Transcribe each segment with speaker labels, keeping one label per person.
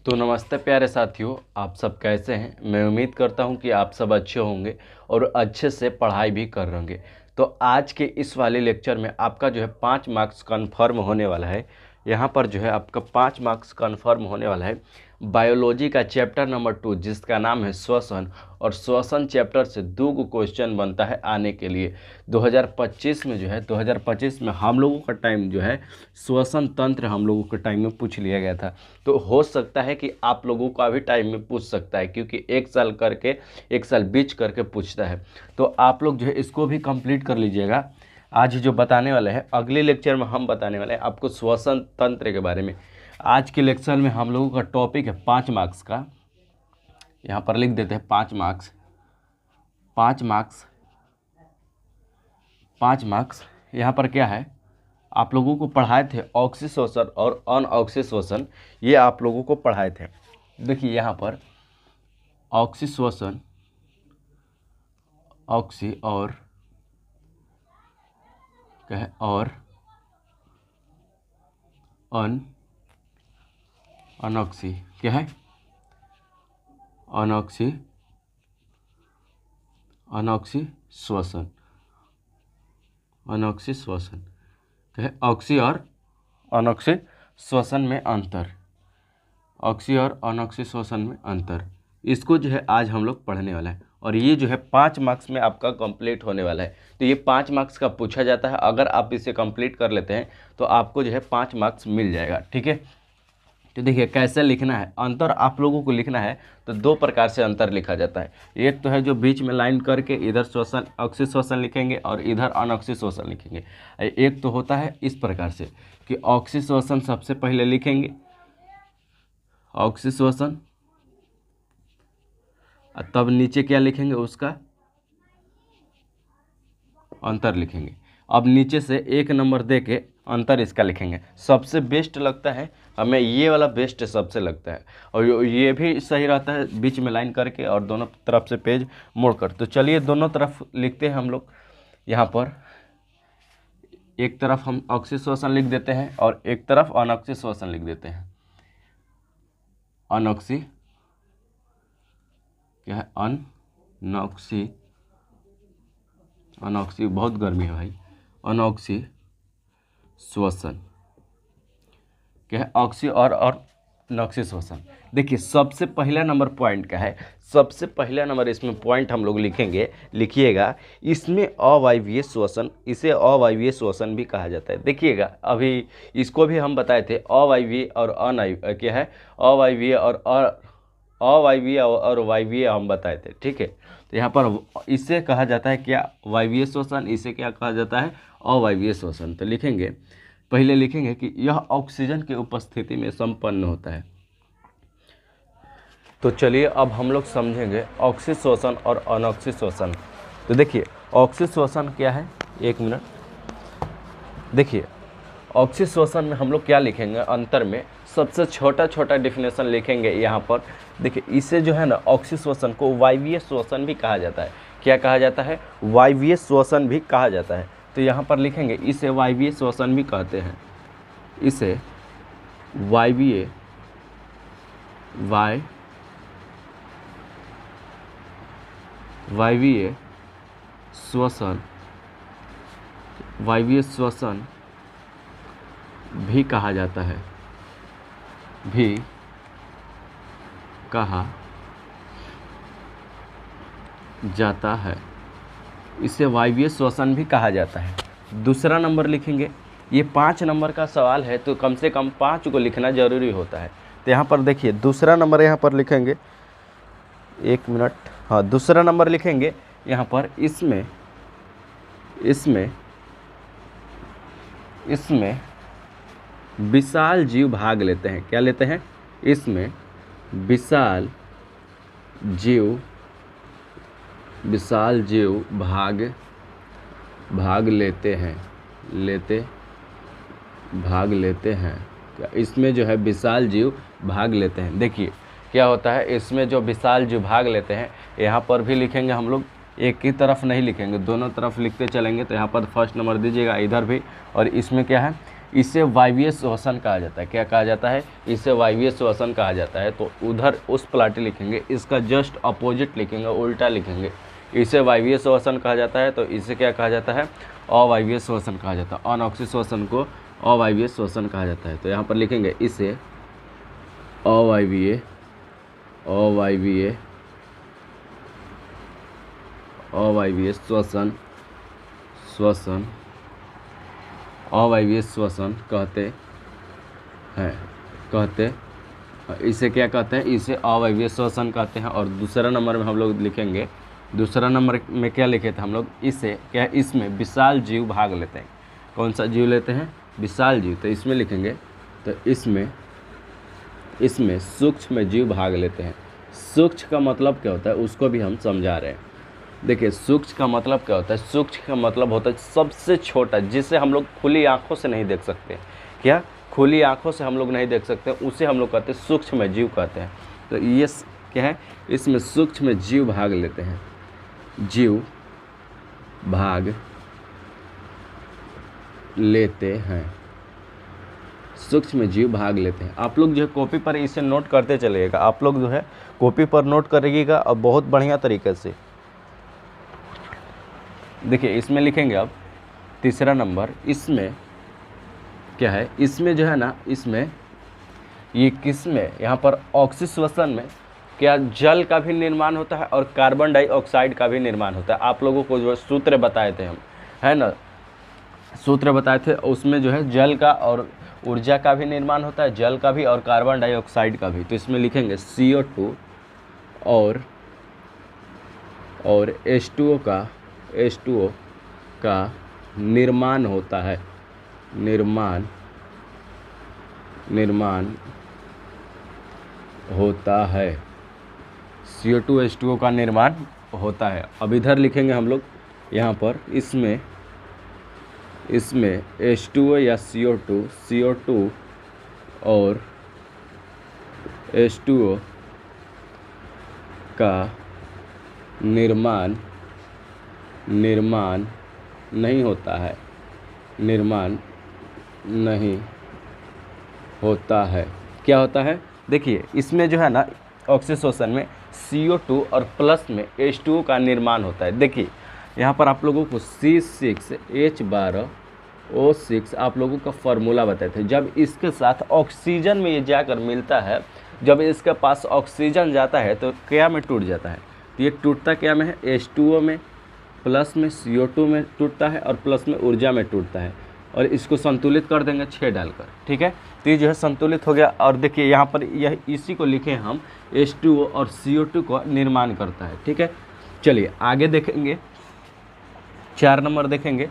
Speaker 1: तो नमस्ते प्यारे साथियों, आप सब कैसे हैं। मैं उम्मीद करता हूं कि आप सब अच्छे होंगे और अच्छे से पढ़ाई भी कर रहे होंगे। तो आज के इस वाले लेक्चर में आपका जो है 5 मार्क्स कन्फर्म होने वाला है। यहाँ पर जो है आपका 5 मार्क्स कन्फर्म होने वाला है बायोलॉजी का चैप्टर नंबर 2 जिसका नाम है श्वसन। और श्वसन चैप्टर से 2 क्वेश्चन बनता है आने के लिए 2025 में। जो है 2025 में हम लोगों का टाइम जो है श्वसन तंत्र हम लोगों के टाइम में पूछ लिया गया था। तो हो सकता है कि आप लोगों का भी टाइम में पूछ सकता है, क्योंकि एक साल बीच करके पूछता है। तो आप लोग जो है इसको भी कंप्लीट कर लीजिएगा। आज जो बताने वाले हैं, अगले लेक्चर में हम बताने वाले हैं आपको श्वसन तंत्र के बारे में। आज के लेक्चर में हम लोगों का टॉपिक है 5 मार्क्स का। यहाँ पर लिख देते हैं 5 मार्क्स। 5 मार्क्स यहाँ पर क्या है, आप लोगों को पढ़ाए थे ऑक्सीश्वसन और अनऑक्सीश्वसन। ये आप लोगों को पढ़ाए थे। देखिए यहाँ पर ऑक्सीश्वसन, ऑक्सी और क्या है, और अनऑक्सी क्या है, अनऑक्सीश्वसन क्या है, ऑक्सी और अनऑक्सीश्वसन में अंतर, ऑक्सी और अनऑक्सीश्वसन में अंतर। इसको जो है आज हम लोग पढ़ने वाला है और ये जो है 5 मार्क्स में आपका कंप्लीट होने वाला है। तो ये 5 मार्क्स का पूछा जाता है। अगर आप इसे कंप्लीट कर लेते हैं तो आपको जो है 5 मार्क्स मिल जाएगा। ठीक है, तो देखिए कैसे लिखना है। अंतर आप लोगों को लिखना है तो 2 प्रकार से अंतर लिखा जाता है। एक तो है जो बीच में लाइन करके इधर श्वसन ऑक्सीश्वसन लिखेंगे और इधर अनऑक्सीश्वसन लिखेंगे। एक तो होता है इस प्रकार से कि ऑक्सीश्वसन सबसे पहले लिखेंगे, ऑक्सीश्वसन, तब नीचे क्या लिखेंगे, उसका अंतर लिखेंगे। अब नीचे से 1 नंबर दे के अंतर इसका लिखेंगे। सबसे बेस्ट लगता है हमें ये वाला, बेस्ट सबसे लगता है। और ये भी सही रहता है बीच में लाइन करके और दोनों तरफ से पेज मोड़कर। तो चलिए दोनों तरफ लिखते हैं हम लोग। यहाँ पर एक तरफ हम ऑक्सीश्वसन लिख देते हैं और एक तरफ अनऑक्सीश्वसन लिख देते हैं। अनऑक्सी क्या है, अनऑक्सी बहुत गर्मी है भाई। अनऑक्सीश्वसन क्या है, ऑक्सी और अनऑक्सीश्वसन। देखिए सबसे पहला नंबर पॉइंट का है, सबसे पहला नंबर इसमें पॉइंट हम लोग लिखेंगे, लिखिएगा इसमें अवायवीय श्वसन, इसे अवायवीय श्वसन भी कहा जाता है। देखिएगा अभी इसको भी हम बताए थे, अवायवीय और क्या है, अवायवीय और वायवीय हम बताए थे। ठीक है, तो यहाँ पर इसे कहा जाता है क्या, वायवीय श्वसन। इसे क्या कहा जाता है, अवायवीय श्वसन। तो लिखेंगे, पहले लिखेंगे कि यह ऑक्सीजन की उपस्थिति में संपन्न होता है। तो चलिए अब हम लोग समझेंगे ऑक्सीश्वसन और अनऑक्सीश्वसन। तो देखिए ऑक्सीश्वसन क्या है, 1 मिनट। देखिए ऑक्सीश्वसन में हम लोग क्या लिखेंगे, अंतर में सबसे छोटा डिफिनेशन लिखेंगे यहाँ पर। देखिए इसे जो है ना, ऑक्सीश्वसन को वायवीय श्वसन भी कहा जाता है। क्या कहा जाता है, वायवीय श्वसन भी कहा जाता है। तो यहाँ पर लिखेंगे इसे वायवीय श्वसन भी कहते हैं। इसे वायवीय श्वसन भी कहा जाता है, इसे वायवीय श्वसन भी कहा जाता है। दूसरा नंबर लिखेंगे, ये 5 नंबर का सवाल है तो कम से कम 5 को लिखना जरूरी होता है। तो यहाँ पर देखिए दूसरा नंबर यहाँ पर लिखेंगे, 1 मिनट। हाँ, दूसरा नंबर लिखेंगे यहाँ पर। इसमें विशाल जीव भाग लेते हैं। क्या लेते हैं, इसमें विशाल जीव भाग लेते हैं। क्या इसमें जो है विशाल जीव भाग लेते हैं। देखिए क्या होता है, इसमें जो विशाल जीव भाग लेते हैं, यहाँ पर भी लिखेंगे हम लोग, एक ही तरफ नहीं लिखेंगे, दोनों तरफ लिखते चलेंगे। तो यहाँ पर फर्स्ट नंबर दीजिएगा, इधर भी। और इसमें क्या है, इसे वायवीय श्वसन कहा जाता है। क्या कहा जाता है? इसे वायवीय श्वसन कहा जाता है। तो उधर उस प्लाटी लिखेंगे, इसका जस्ट अपोजिट लिखेंगे, उल्टा लिखेंगे। इसे वायवीय श्वसन कहा जाता है, तो इसे क्या कहा जाता है? अवायवीय श्वसन कहा जाता है। अनऑक्सी श्वसन को अवायवीय श्वसन कहा जाता है। तो यहाँ पर लिखेंगे इसे अवायवीय अवायवीय अवायवीय श्वसन श्वसन अवायवीय श्वसन कहते हैं। इसे क्या कहते हैं? इसे अवायवीय श्वसन कहते हैं। और दूसरा नंबर में हम लोग लिखेंगे, दूसरा नंबर में क्या लिखे थे हम लोग? इसे क्या, इसमें विशाल जीव भाग लेते हैं। कौन सा जीव लेते हैं? विशाल जीव। तो इसमें लिखेंगे, तो इसमें सूक्ष्म जीव भाग लेते हैं। सूक्ष्म का मतलब क्या होता है उसको भी हम समझा रहे हैं। देखिए, सूक्ष्म का मतलब क्या होता है? सूक्ष्म का मतलब होता है सबसे छोटा, जिसे हम लोग खुली आंखों से नहीं देख सकते। क्या? खुली आंखों से हम लोग नहीं देख सकते, उसे हम लोग कहते हैं सूक्ष्म जीव कहते हैं। तो ये क्या है? इसमें सूक्ष्म जीव भाग लेते हैं। जीव भाग लेते हैं, सूक्ष्म जीव भाग लेते हैं। आप लोग जो है कॉपी पर इसे नोट करते चलिएगा। आप लोग जो है कॉपी पर नोट करिएगा और बहुत बढ़िया तरीके से। देखिए, इसमें लिखेंगे अब तीसरा नंबर। इसमें क्या है? इसमें जो है ना, इसमें ये किसमें, यहाँ पर ऑक्सी श्वसन में क्या जल का भी निर्माण होता है और कार्बन डाइऑक्साइड का भी निर्माण होता है। आप लोगों को जो सूत्र बताए थे हम, है ना, सूत्र बताए थे, उसमें जो है जल का और ऊर्जा का भी निर्माण होता है, जल का भी और कार्बन डाइऑक्साइड का भी। तो इसमें लिखेंगे CO2 और H2O का निर्माण होता है। निर्माण होता है। CO2 H2O का निर्माण होता है। अब इधर लिखेंगे हम लोग, यहाँ पर इसमें H2O या CO2 और H2O का निर्माण नहीं होता है। निर्माण नहीं होता है। क्या होता है? देखिए, इसमें जो है ना, ऑक्सी श्वसन में CO2 और प्लस में H2O का निर्माण होता है। देखिए, यहाँ पर आप लोगों को C6H12O6 आप लोगों का फॉर्मूला बताए थे। जब इसके साथ ऑक्सीजन में ये जाकर मिलता है, जब इसके पास ऑक्सीजन जाता है तो क्या में टूट जाता है? तो ये टूटता क्या में है? H2O में, प्लस में CO2 में टूटता है और प्लस में ऊर्जा में टूटता है। और इसको संतुलित कर देंगे 6 डालकर। ठीक है, तो ये जो है संतुलित हो गया। और देखिए, यहाँ पर यह इसी को लिखे हम, H2O और CO2 को निर्माण करता है। ठीक है, चलिए आगे देखेंगे। 4 नंबर देखेंगे।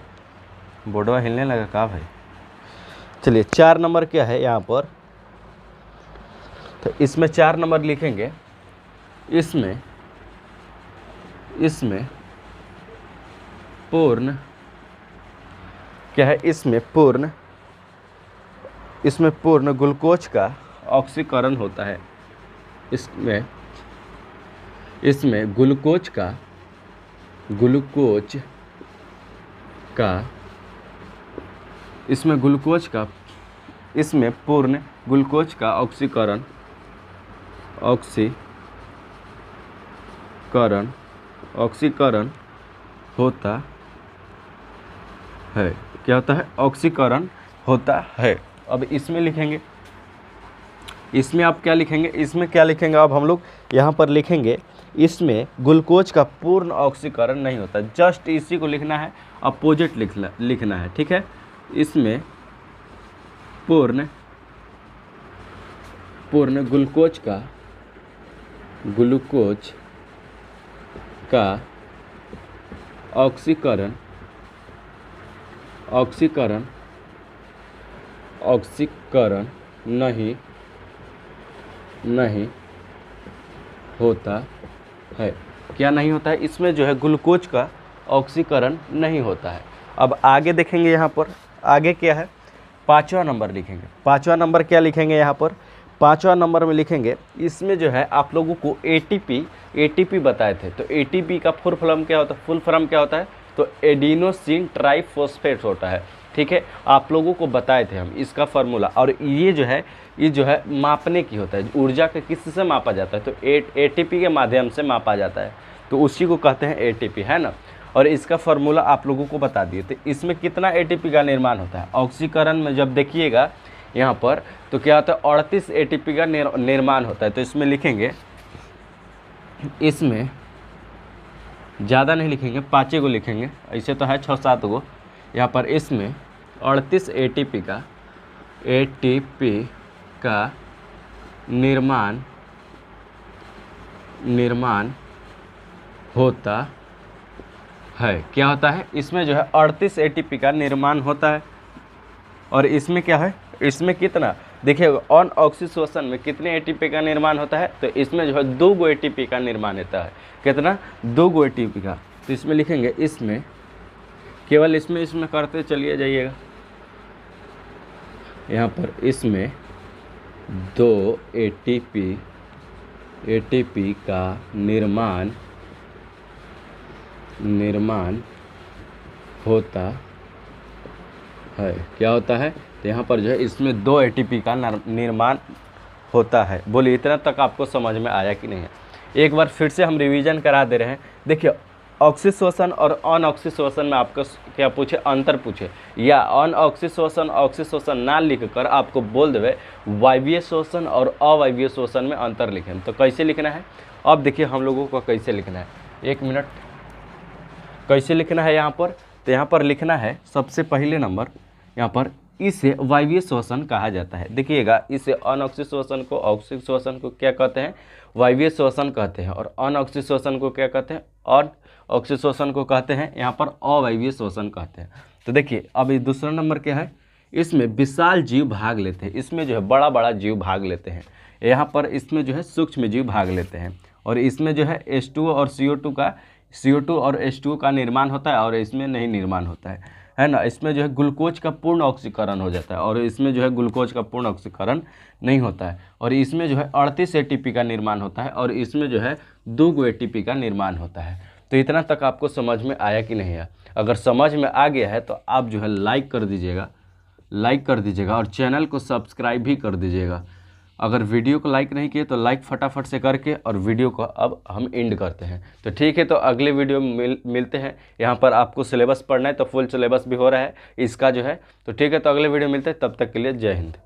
Speaker 1: बोर्डवा हिलने लगा का भाई? चलिए, 4 नंबर क्या है यहाँ पर? तो इसमें 4 नंबर लिखेंगे। इसमें पूर्ण क्या है? इसमें पूर्ण ग्लूकोज का ऑक्सीकरण होता है। इसमें ग्लूकोज का इसमें पूर्ण ग्लूकोज का ऑक्सीकरण होता है। क्या होता है? ऑक्सीकरण होता है। अब इसमें लिखेंगे, इसमें आप क्या लिखेंगे? इसमें क्या लिखेंगे अब हम लोग? यहाँ पर लिखेंगे, इसमें ग्लूकोज का पूर्ण ऑक्सीकरण नहीं होता। जस्ट इसी को लिखना है, अपोजिट लिखना है। ठीक है, इसमें पूर्ण ग्लूकोज का ऑक्सीकरण नहीं होता है। क्या नहीं होता है? इसमें जो है ग्लूकोज का ऑक्सीकरण नहीं होता है। अब आगे देखेंगे, यहाँ पर आगे क्या है? 5वां नंबर लिखेंगे। 5वां नंबर क्या लिखेंगे यहाँ पर? 5वां नंबर में लिखेंगे, इसमें जो है आप लोगों को ATP बताए थे। तो ATP का फुल फॉर्म क्या होता है? तो एडिनोसिन ट्राइफॉस्फेट होता है। ठीक है, आप लोगों को बताए थे हम इसका फार्मूला। और ये जो है मापने की होता है, ऊर्जा के किससे मापा जाता है, तो एटीपी के माध्यम से मापा जाता है, तो उसी को कहते हैं एटीपी, है ना। और इसका फार्मूला आप लोगों को बता दिए। तो इसमें कितना एटीपी का निर्माण होता है, ऑक्सीकरण में जब देखिएगा यहाँ पर तो क्या होता है 38 एटीपी का निर्माण होता है। तो इसमें लिखेंगे, इसमें ज़्यादा नहीं लिखेंगे, 5 को लिखेंगे, ऐसे तो है 6-7 को यहाँ पर। इसमें 38 एटीपी का निर्माण होता है। क्या होता है, इसमें जो है 38 एटीपी का निर्माण होता है। और इसमें क्या है, इसमें कितना देखिएगा, ऑन ऑक्सीशोषण में कितने एटीपी का निर्माण होता है, तो इसमें जो है 2 गो एटीपी का निर्माण होता है। कितना, 2 गो एटीपी का। तो इसमें लिखेंगे, इसमें केवल इसमें करते चलिए जाइएगा यहाँ पर। इसमें 2 एटीपी का निर्माण होता है। क्या होता है, तो यहाँ पर जो है इसमें 2 एटीपी का निर्माण होता है। बोलिए इतना तक आपको समझ में आया कि नहीं है। एक बार फिर से हम रिवीजन करा दे रहे हैं। देखिए, ऑक्सीशोषण और अन ऑक्सीशोषण में आपको क्या पूछे, अंतर पूछे, या अन ऑक्सीशोषण ना लिख कर आपको बोल देवे वायवीय शोषण और अवायवीय शोषण में अंतर लिखें। तो कैसे लिखना है, अब देखिए हम लोगों को कैसे लिखना है, 1 मिनट, कैसे लिखना है यहाँ पर। तो यहाँ पर लिखना है सबसे पहले नंबर, यहाँ पर इसे वायवीय शोषण कहा जाता है। देखिएगा, इसे अनऑक्सीशोषण को ऑक्सीशोषण को क्या कहते हैं, वायवीय शोषण कहते हैं। और अनऑक्सीशोषण को क्या कहते हैं, ऑक्सीशोषण को कहते हैं यहाँ पर अवायवीय शोषण कहते हैं। तो देखिए अब ये दूसरा नंबर क्या है, इसमें विशाल जीव भाग लेते हैं। इसमें जो है बड़ा बड़ा जीव भाग लेते हैं। यहाँ पर इसमें जो है सूक्ष्म जीव भाग लेते हैं। और इसमें जो है H2 और CO2 और H2 का निर्माण होता है, और इसमें नहीं निर्माण होता है ना। इसमें जो है ग्लूकोज का पूर्ण ऑक्सीकरण हो जाता है, और इसमें जो है ग्लूकोज का पूर्ण ऑक्सीकरण नहीं होता है। और इसमें जो है 38 एटीपी का निर्माण होता है, और इसमें जो है 2 गो एटीपी का निर्माण होता है। तो इतना तक आपको समझ में आया कि नहीं है। अगर समझ में आ गया है तो आप जो है लाइक कर दीजिएगा और चैनल को सब्सक्राइब भी कर दीजिएगा। अगर वीडियो को लाइक नहीं किए तो लाइक फटाफट से करके, और वीडियो को अब हम एंड करते हैं। तो ठीक है, तो अगले वीडियो में मिलते हैं। यहाँ पर आपको सिलेबस पढ़ना है तो फुल सिलेबस भी हो रहा है इसका जो है। तो ठीक है, तो अगले वीडियो मिलते हैं, तब तक के लिए जय हिंद।